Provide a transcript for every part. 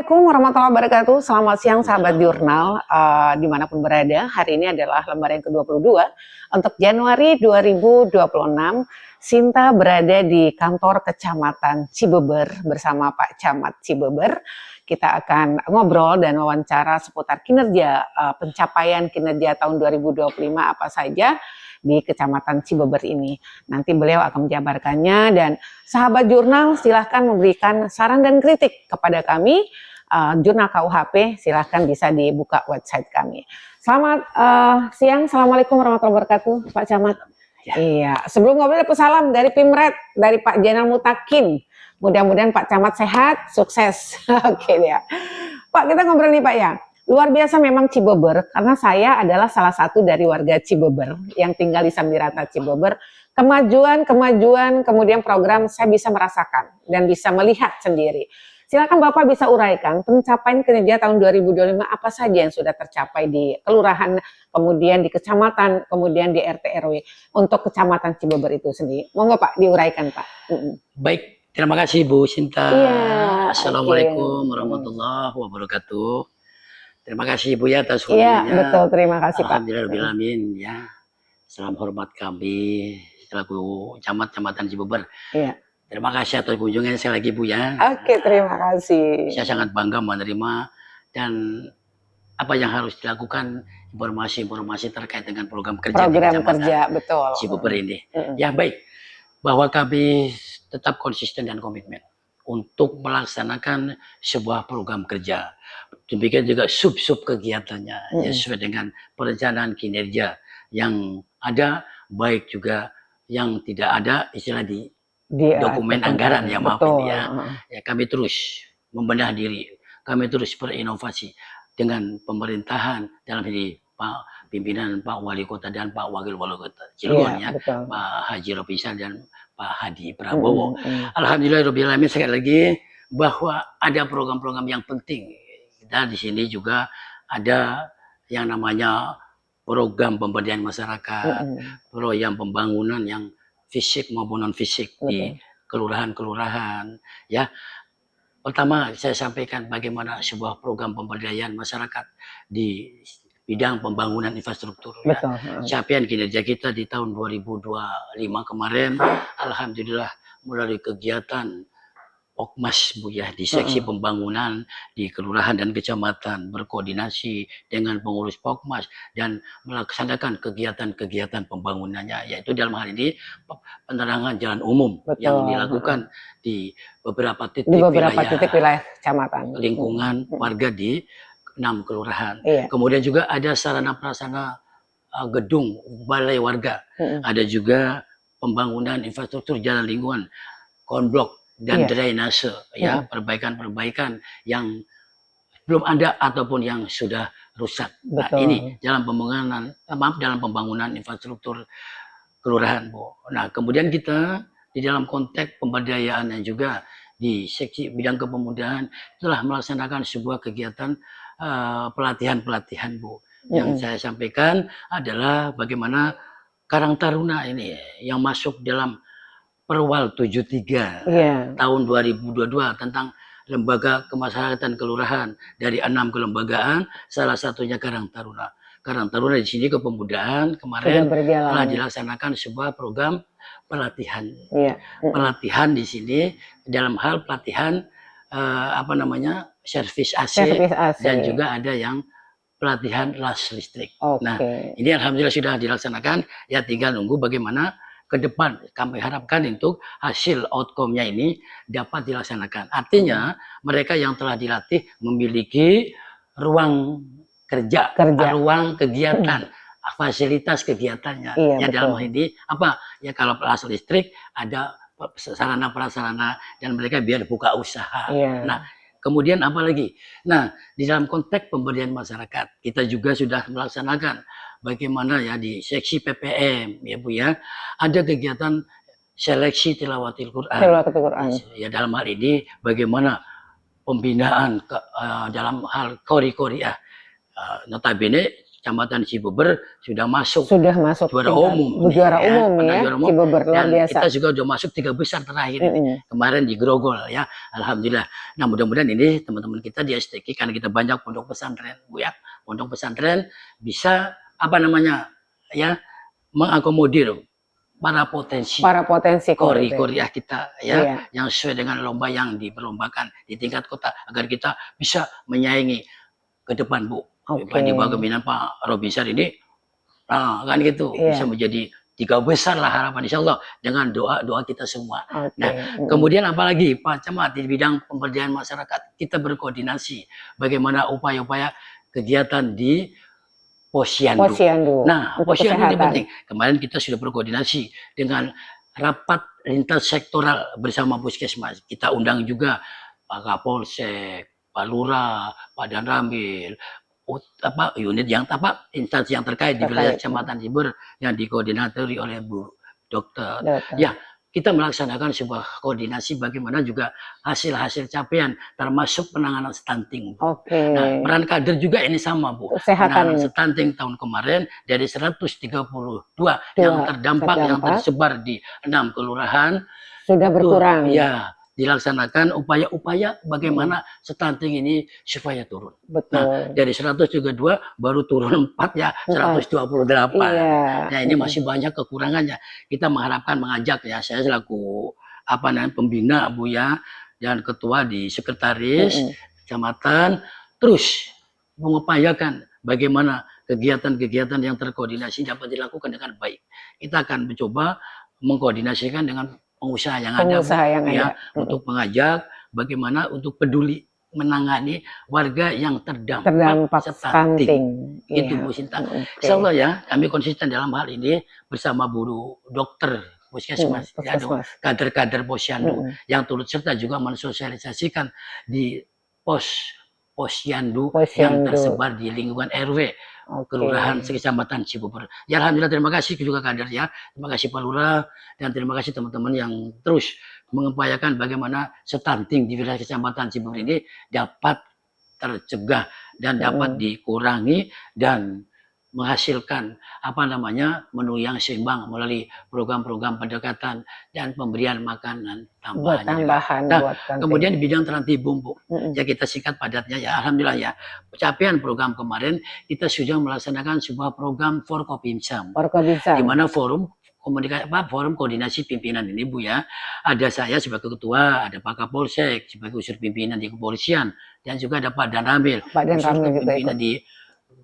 Assalamualaikum warahmatullahi wabarakatuh. Selamat siang sahabat jurnal dimanapun berada. Hari ini adalah lembar yang ke-22 untuk Januari 2026. Sinta berada di kantor Kecamatan Cibeber bersama Pak Camat Cibeber. Kita akan ngobrol dan wawancara seputar kinerja pencapaian kinerja tahun 2025 apa saja di Kecamatan Cibeber ini. Nanti beliau akan menjabarkannya dan sahabat jurnal silahkan memberikan saran dan kritik kepada kami. Jurnal KUHP silahkan bisa dibuka website kami. Selamat siang, Assalamualaikum warahmatullahi wabarakatuh Pak Camat. Ya. Iya, sebelum ngobrol pesalam dari Pimret, dari Pak Jenal Mutakin. Mudah-mudahan Pak Camat sehat, sukses. Oke ya. Pak, kita ngobrol nih Pak ya. Luar biasa memang Cibeber, karena saya adalah salah satu dari warga Cibeber yang tinggal di Sambirata Cibeber. Kemajuan, kemudian program saya bisa merasakan dan bisa melihat sendiri. Silakan Bapak bisa uraikan pencapaian kinerja tahun 2025 apa saja yang sudah tercapai di kelurahan, kemudian di kecamatan, kemudian di RT RW untuk Kecamatan Cibeber itu sendiri. Monggo Pak diuraikan Pak. Baik, terima kasih Bu Sinta. Iya, Assalamualaikum warahmatullahi wabarakatuh. Terima kasih Bu ya atas Iya, waktunya. betul. Terima kasih Pak. Alhamdulillahirobbilalamin ya. Salam hormat kami selaku Kecamatan Cibeber. Iya. Terima kasih atas kunjungan saya lagi Bu ya. Oke, terima kasih. Saya sangat bangga menerima dan apa yang harus dilakukan, informasi-informasi terkait dengan program kerja betul. Cibeber ini. Ya baik, bahwa kami tetap konsisten dan komitmen untuk melaksanakan sebuah program kerja. Demikian juga sub-sub kegiatannya ya, sesuai dengan perencanaan kinerja yang ada, baik juga yang tidak ada, istilah di dokumen anggaran ya, maaf ini ya. Ya, kami terus membenahi diri, kami terus berinovasi dengan pemerintahan dalam ini Pak pimpinan Pak Wali Kota dan Pak Wakil Wali Kota Cilegon ya, Pak Haji Ropisal dan Pak Hadi Prabowo. Alhamdulillahirobbilalamin sekali lagi bahwa ada program-program yang penting. Kita di sini juga ada yang namanya program pemberdayaan masyarakat, program pembangunan yang fisik maupun non fisik di kelurahan-kelurahan ya. Pertama saya sampaikan bagaimana sebuah program pemberdayaan masyarakat di bidang pembangunan infrastruktur. Ya. Capaian kinerja kita di tahun 2025 kemarin, alhamdulillah melalui kegiatan Pokmas Bu ya, di seksi pembangunan di kelurahan dan kecamatan berkoordinasi dengan pengurus Pokmas dan melaksanakan kegiatan-kegiatan pembangunannya, yaitu dalam hal ini penerangan jalan umum yang dilakukan di beberapa titik wilayah kecamatan, lingkungan warga di 6 kelurahan. Kemudian juga ada sarana prasarana gedung balai warga, ada juga pembangunan infrastruktur jalan lingkungan, konblok dan drainase ya, perbaikan-perbaikan yang belum ada ataupun yang sudah rusak. Nah, ini dalam pembangunan infrastruktur kelurahan Bu. Nah, kemudian kita di dalam konteks pemberdayaan dan juga di seksi bidang kepemudaan telah melaksanakan sebuah kegiatan pelatihan-pelatihan Bu. Yang saya sampaikan adalah bagaimana Karang Taruna ini yang masuk dalam Perwal 73 tahun 2022 tentang lembaga kemasyarakatan kelurahan dari 6 kelembagaan, salah satunya Karang Taruna. Karang Taruna di sini kepemudaan kemarin telah dilaksanakan sebuah program pelatihan. Pelatihan di sini dalam hal pelatihan servis AC, dan juga ada yang pelatihan las listrik. Nah, ini alhamdulillah sudah dilaksanakan, ya tinggal nunggu bagaimana ke depan kami harapkan untuk hasil outcome-nya ini dapat dilaksanakan. Artinya mereka yang telah dilatih memiliki ruang kerja. Ruang kegiatan, fasilitas kegiatannya. Ya dalam hal ini apa? Ya kalau las listrik ada sarana prasarana dan mereka biar buka usaha. Nah, kemudian apa lagi? Nah, di dalam konteks pemberdayaan masyarakat kita juga sudah melaksanakan bagaimana ya di seksi PPM ya Bu ya, ada kegiatan seleksi tilawatil Quran. Ya dalam hal ini bagaimana pembinaan dalam hal kori-kori ya. Notabene Kecamatan Cibeber sudah masuk Sudah masuk juara tingkat umum, juara nih, umum pernah ya, juara umum. Cibeber luar Dan biasa. kita juga udah masuk 3 besar terakhir Mm-mm. kemarin di Grogol ya, alhamdulillah. Nah mudah-mudahan ini teman-teman kita di STQ, karena kita banyak pondok pesantren Bu ya, pondok pesantren bisa apa namanya ya, mengakomodir para potensi kori-koriah kita ya, Iya. yang sesuai dengan lomba yang diperlombakan di tingkat kota, agar kita bisa menyaingi ke depan Bu. Oke. Di bawah kepemimpinan Pak Robinsyar ini, nah kan gitu, Iya. bisa menjadi 3 besar lah harapan insya Allah dengan doa kita semua. Oke. Nah kemudian apalagi Pak Camat di bidang pemberdayaan masyarakat, kita berkoordinasi bagaimana upaya-upaya kegiatan di Posyandu. Nah, untuk Posyandu ini kesehatan. penting. Kemarin kita sudah berkoordinasi dengan rapat lintas sektoral bersama Puskesmas. Kita undang juga Pak Kapolsek, Pak Lurah, Pak Danramil, unit yang instansi yang terkait di wilayah Kecamatan Cibeber yang dikoordinatori oleh Bu Dokter. Ya, kita melaksanakan sebuah koordinasi bagaimana juga hasil-hasil capaian termasuk penanganan stunting. Oke. Nah, peran kader juga ini sama Bu. Kesehatan penanganan stunting tahun kemarin dari 132 yang terdampak yang tersebar di 6 kelurahan sudah berkurang. Ya, dilaksanakan upaya-upaya bagaimana stunting ini supaya turun. Betul. Nah, dari 132 baru turun 4 ya, 128. Iya. Nah, ini masih banyak kekurangannya. Kita mengharapkan mengajak ya, saya selaku pembina Bu ya, dan ketua di sekretaris kecamatan terus mengupayakan bagaimana kegiatan-kegiatan yang terkoordinasi dapat dilakukan dengan baik. Kita akan mencoba mengkoordinasikan dengan pengusaha yang ada ya, untuk mengajak bagaimana untuk peduli menangani warga yang terdampak stunting. Itu Bu Sinta. Insya Allah ya, kami konsisten dalam hal ini bersama Bu Dokter Puskesmas, kader-kader Posyandu yang turut serta juga mensosialisasikan di Posyandu yang tersebar di lingkungan RW Kelurahan Kecamatan Cibeber. Ya alhamdulillah, terima kasih juga kader ya. Terima kasih Pak Lurah dan terima kasih teman-teman yang terus mengupayakan bagaimana stunting di wilayah Kecamatan Cibeber ini dapat tercegah dan dapat dikurangi dan menghasilkan menu yang seimbang melalui program-program pendekatan dan pemberian makanan tambahan. Nah, kemudian di bidang Trantibum Bu, ya kita singkat padatnya ya, alhamdulillah ya, capaian program kemarin kita sudah melaksanakan sebuah program Forkopimsam, di mana forum koordinasi pimpinan ini Bu ya, ada saya sebagai ketua, ada Pak Kapolsek sebagai unsur pimpinan di kepolisian, dan juga ada Pak Danramil unsur pimpinan di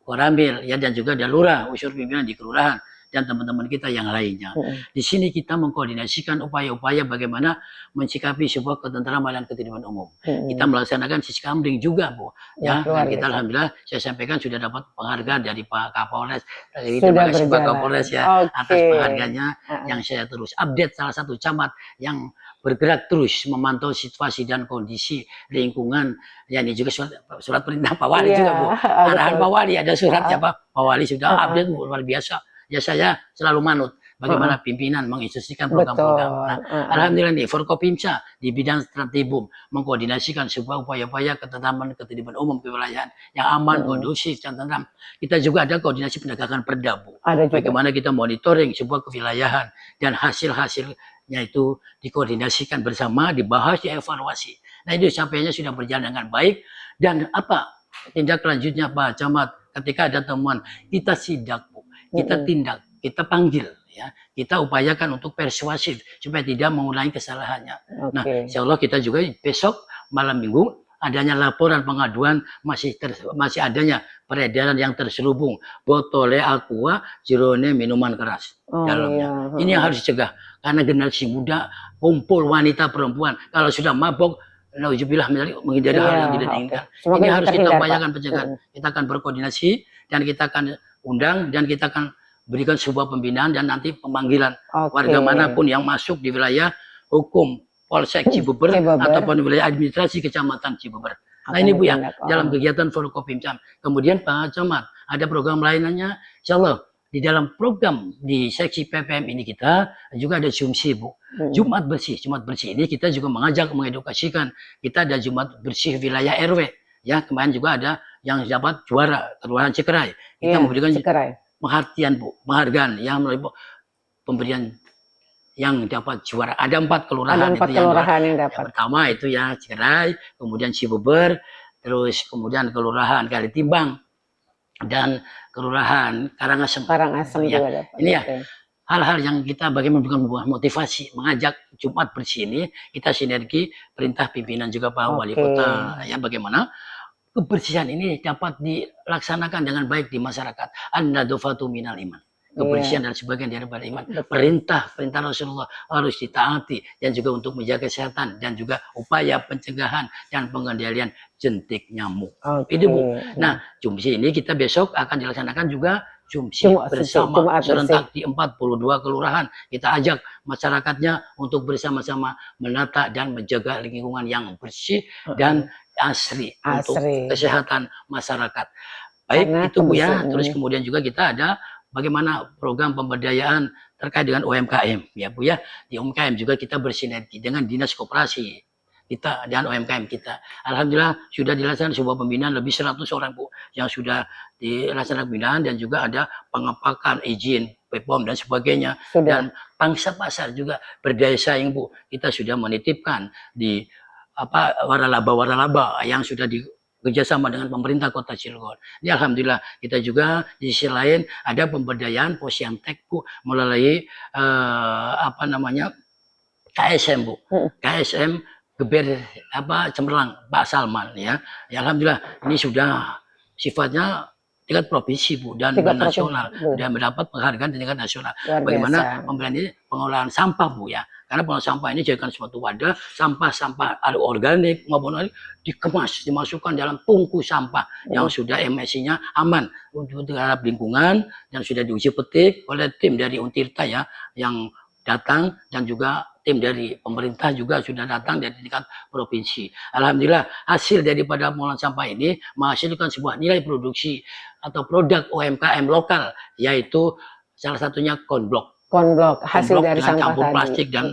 Korambil ya, dan juga ada Lurah unsur pimpinan di kelurahan dan teman-teman kita yang lainnya. Di sini kita mengkoordinasikan upaya-upaya bagaimana mencikapi sebuah ketentraman dan ketertiban umum. Kita melaksanakan siskamling juga Bu ya, dan kita alhamdulillah saya sampaikan sudah dapat penghargaan dari Pak Kapolres. Terima kasih Pak Kapolres ya atas penghargaannya yang saya terus update salah satu camat yang bergerak terus memantau situasi dan kondisi lingkungan. Ya ini juga surat perintah Pak Wali juga Bu. Arahan Pak Wali ada surat ya Pak Wali sudah update Bu, luar biasa. Ya saya selalu manut bagaimana pimpinan menginstruksikan program-program. Nah, alhamdulillah nih Forkopimsa di bidang Trantibum mengkoordinasikan sebuah upaya-upaya ketentraman ketertiban umum kewilayahan yang aman, kondusif, dan tentram. Kita juga ada koordinasi penegakan perda Bu. Bagaimana kita monitoring sebuah kewilayahan dan hasil-hasilnya itu dikoordinasikan bersama, dibahas, dievaluasi. Nah itu capaiannya sudah berjalan dengan baik. Dan apa tindak lanjutnya Pak Camat? Ketika ada temuan kita sidak Bu, kita tindak, kita panggil ya, kita upayakan untuk persuasif supaya tidak mengulangi kesalahannya. Nah insya Allah kita juga besok malam minggu adanya laporan pengaduan masih adanya peredaran yang terselubung botole aqua jerone minuman keras dalamnya. Ini yang harus dicegah karena generasi muda kumpul wanita perempuan kalau sudah mabok nauzubillah menghindari hal yang tidak diinginkan. Ini harus kita upayakan pencegahan. Kita akan berkoordinasi dan kita akan undang dan kita akan berikan sebuah pembinaan dan nanti pemanggilan warga manapun yang masuk di wilayah hukum Polsek Cibeber ataupun wilayah administrasi Kecamatan Cibeber. Nah ini Bu ya, dalam kegiatan Forkopimsam. Kemudian Pak Camat, ada program lainnya, insya Allah di dalam program di seksi PPM ini kita juga ada Jumsi Bu. Jumat bersih ini kita juga mengajak, mengedukasikan. Kita ada Jumat bersih wilayah RW. Ya, kemarin juga ada yang dapat juara Kelurahan Cikeray. Kita Iya, memberikan Cikeray. perhatian Bu, penghargaan yang melalui pemberian yang dapat juara. Ada 4 kelurahan Ada 4 itu yang kelurahan yang yang dapat. pertama itu ya Cikeray, kemudian Cibeber, terus kemudian Kelurahan Kalitimbang dan Kelurahan Karangasem. Karangasem Ya. juga dapat. Ini ya Oke. hal-hal yang kita bagaimana memberikan buah motivasi, mengajak Jumat bersih ini kita sinergi perintah pimpinan juga Pak Wali Oke. Kota ya bagaimana kebersihan ini dapat dilaksanakan dengan baik di masyarakat. An-nadhafatu minal iman. Kebersihan dan sebagian daripada iman. Betul. Perintah Rasulullah harus ditaati dan juga untuk menjaga kesehatan dan juga upaya pencegahan dan pengendalian jentik nyamuk. Oke. Itu Bu. Nah, Jumsi ini kita besok akan dilaksanakan juga Jumsi bersama serentak di 42 kelurahan. Kita ajak masyarakatnya untuk bersama-sama menata dan menjaga lingkungan yang bersih dan asri untuk kesehatan masyarakat. Baik, Karena itu Bu ya. Terus kemudian juga kita ada bagaimana program pemberdayaan terkait dengan UMKM ya Bu ya. Di UMKM juga kita bersinergi dengan Dinas Koperasi kita dan UMKM kita. Alhamdulillah sudah dilaksanakan sebuah pembinaan lebih 100 orang Bu yang sudah dilaksanakan pembinaan dan juga ada pengepakan izin BPOM dan sebagainya. Dan pangsa pasar juga berdaya saing Bu. Kita sudah menitipkan di waralaba yang sudah kerjasama dengan pemerintah Kota Cilegon. Ini alhamdulillah kita juga di sisi lain ada pemberdayaan Posyantek Bu melalui KSM Bu. KSM Geber Cemerlang Pak Salman ya. Ya alhamdulillah ini sudah sifatnya tingkat provinsi Bu dan nasional dan mendapat penghargaan di tingkat nasional. Bagaimana pemberian ini pengolahan sampah Bu ya. Karena pengolahan sampah ini jadikan suatu wadah sampah-sampah organik maupun dikemas, dimasukkan dalam tungku sampah yang sudah emisinya aman untuk terhadap lingkungan dan sudah diuji petik oleh tim dari Untirta ya yang datang dan juga tim dari pemerintah juga sudah datang dari tingkat provinsi. Alhamdulillah hasil daripada pengolahan sampah ini menghasilkan sebuah nilai produksi atau produk UMKM lokal yaitu salah satunya konblok. Konblok hasil dari sampah campur tadi. Plastik dan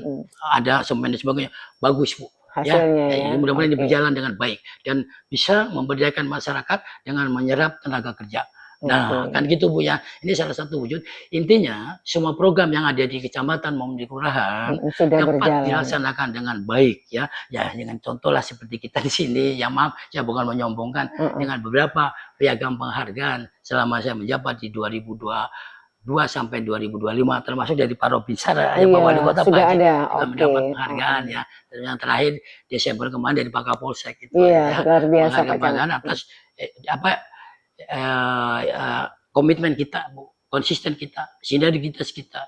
ada semen dan sebagainya. Bagus Bu. Hasilnya ya. Mudah-mudahan ini berjalan dengan baik dan bisa memberdayakan masyarakat dengan menyerap tenaga kerja. Nah, kan gitu Bu ya. Ini salah satu wujud. Intinya semua program yang ada di kecamatan maupun di kelurahan dapat dilaksanakan dengan baik ya. Ya dengan contoh lah seperti kita di sini. Ya maaf, saya bukan menyombongkan dengan beberapa piagam penghargaan selama saya menjabat di 2022 sampai 2025 termasuk dari Paro Binsara ya Pak Wali Kota sudah Pak ada. mendapat penghargaan ya. Dan yang terakhir Desember kemarin dari Pak Kapolsek itu ya. Luar biasa penghargaan atas komitmen kita, Bu, konsisten kita, sinergitas kita,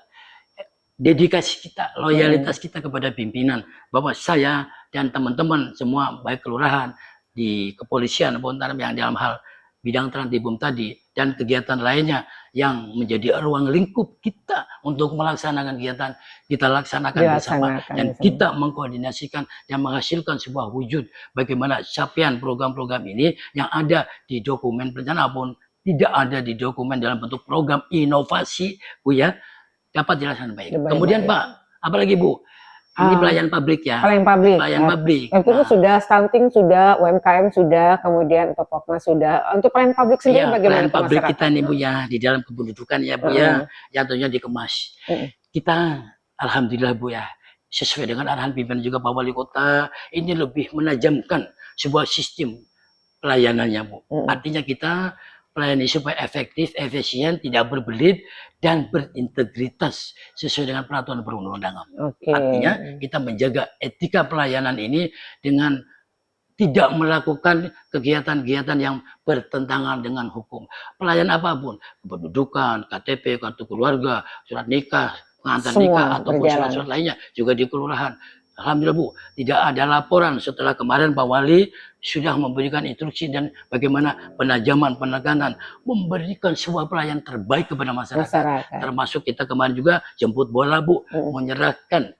dedikasi kita, loyalitas kita kepada pimpinan. Bahwa saya dan teman-teman semua baik kelurahan di kepolisian maupun yang dalam hal bidang Trantibum tadi dan kegiatan lainnya yang menjadi ruang lingkup kita untuk melaksanakan kegiatan kita laksanakan bersama dan kita mengkoordinasikan dan menghasilkan sebuah wujud bagaimana capaian program-program ini yang ada di dokumen perencanaan pun tidak ada di dokumen dalam bentuk program inovasi Bu ya dapat dilaksanakan baik. Kemudian Pak, apalagi Bu? Ini pelayanan publik ya. Pelayanan publik. Itu sudah stunting, sudah UMKM sudah, kemudian untuk Pokmas sudah. Untuk pelayanan publik sendiri bagaimana? Pelayanan publik kita nih Bu ya di dalam kependudukan ya Bu ya, yang tentunya dikemas. Kita alhamdulillah Bu ya, sesuai dengan arahan pimpinan juga Pak Wali Kota, ini lebih menajamkan sebuah sistem pelayanannya Bu. Artinya kita pelayanan supaya efektif, efisien, tidak berbelit dan berintegritas sesuai dengan peraturan perundang-undangan. Artinya kita menjaga etika pelayanan ini dengan tidak melakukan kegiatan-kegiatan yang bertentangan dengan hukum. Pelayanan apapun, kependudukan, KTP, kartu keluarga, surat nikah, pengantar nikah ataupun surat-surat lainnya juga di kelurahan. Alhamdulillah Bu, tidak ada laporan setelah kemarin Pak Wali sudah memberikan instruksi dan bagaimana penajaman penekanan memberikan sebuah pelayanan terbaik kepada masyarakat. Termasuk kita kemarin juga jemput bola Bu, menyerahkan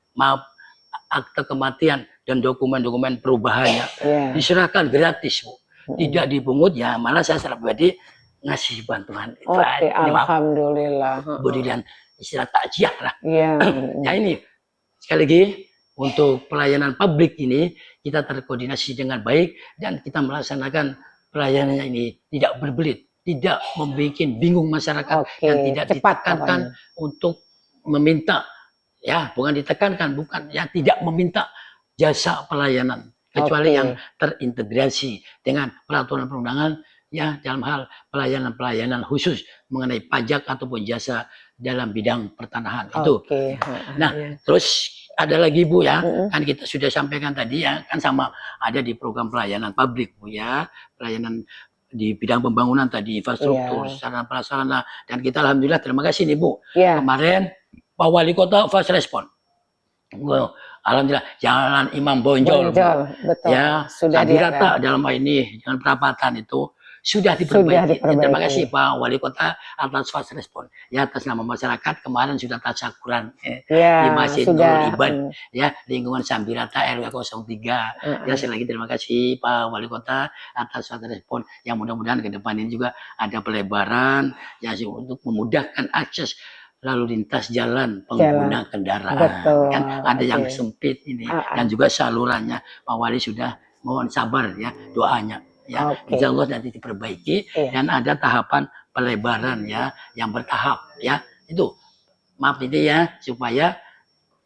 akte kematian dan dokumen-dokumen perubahannya diserahkan gratis Bu, tidak dipungut ya, malah saya secara pribadi ngasih bantuan. Alhamdulillah. Berikan istilah takjiah lah. Ya ini sekali lagi. Untuk pelayanan publik ini kita terkoordinasi dengan baik dan kita melaksanakan pelayanannya ini tidak berbelit, tidak membuat bingung masyarakat Oke, yang tidak cepat ditekankan untuk meminta, ya bukan ditekankan, bukan ya tidak meminta jasa pelayanan kecuali Oke. yang terintegrasi dengan peraturan perundangan ya dalam hal pelayanan-pelayanan khusus mengenai pajak ataupun jasa dalam bidang pertanahan itu. Oke. Nah, Ya. terus ada lagi Bu ya, Mm-mm. kan kita sudah sampaikan tadi ya, kan sama ada di program pelayanan publik Bu ya, pelayanan di bidang pembangunan tadi, infrastruktur, Iya. sarana prasarana, dan kita alhamdulillah terima kasih nih Bu. Ya. Kemarin Pak Wali Kota fast respon. Wow, alhamdulillah Jalan Imam Bonjol, Bu. Betul. Ya, Sudah Sabirata dalam hal ini jalan perapatan itu sudah diperbaiki. Ya, terima kasih Pak Wali Kota atas fast respon. Ya atas nama masyarakat kemarin sudah tasyakuran di Masjid Nurul Ibad ya lingkungan Sabirata RW 03. Ya sekali lagi terima kasih Pak Wali Kota atas fast respon. Yang mudah-mudahan ke depan ini juga ada pelebaran ya untuk memudahkan akses lalu lintas jalan pengguna kendaraan. Betul. Kan ada yang sempit ini dan juga salurannya Pak Wali sudah mohon sabar ya doanya ya. Insya Allah nanti diperbaiki dan ada tahapan pelebaran ya yang bertahap ya. Itu maaf ini ya supaya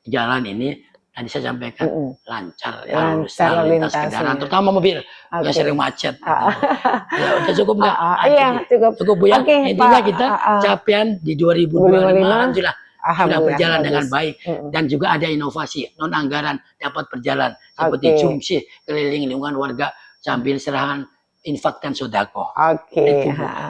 jalan ini tadi saya sampaikan lancar ya lalu lintas kendaraan terutama mobil yang sering macet. Ya udah cukup nggak? Iya cukup Bu ya. Intinya kita capaian di 2025 alhamdulillah sudah berjalan dengan baik dan juga ada inovasi non anggaran dapat berjalan seperti jumsih keliling lingkungan warga sambil serahan infak dan sodako.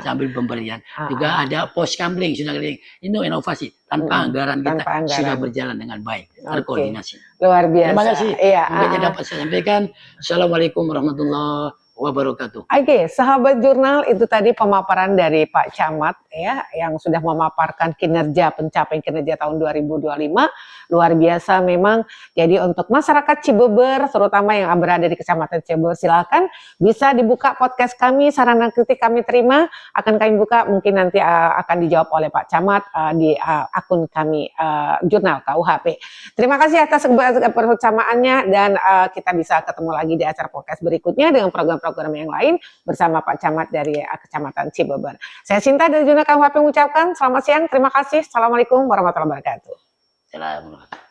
Sambil pemberian. Juga ada pos kamling sudah keliling. Ini inovasi tanpa anggaran kita sudah berjalan dengan baik terkoordinasi. Luar biasa. Terima kasih. Mungkin yang dapat saya sampaikan. Assalamualaikum warahmatullahi wabarakatuh. Oke, sahabat jurnal, itu tadi pemaparan dari Pak Camat ya yang sudah memaparkan pencapaian kinerja tahun 2025 luar biasa memang. Jadi untuk masyarakat Cibeber terutama yang berada di Kecamatan Cibeber silakan bisa dibuka podcast kami, saran dan kritik kami terima akan kami buka mungkin nanti akan dijawab oleh Pak Camat di akun kami jurnal KUHP. Terima kasih atas kebersamaannya dan kita bisa ketemu lagi di acara podcast berikutnya dengan program yang lain bersama Pak Camat dari Kecamatan Cibeber. Saya Sinta dari Jurnal KUHP mengucapkan selamat siang, terima kasih. Assalamualaikum warahmatullahi wabarakatuh. Assalamualaikum.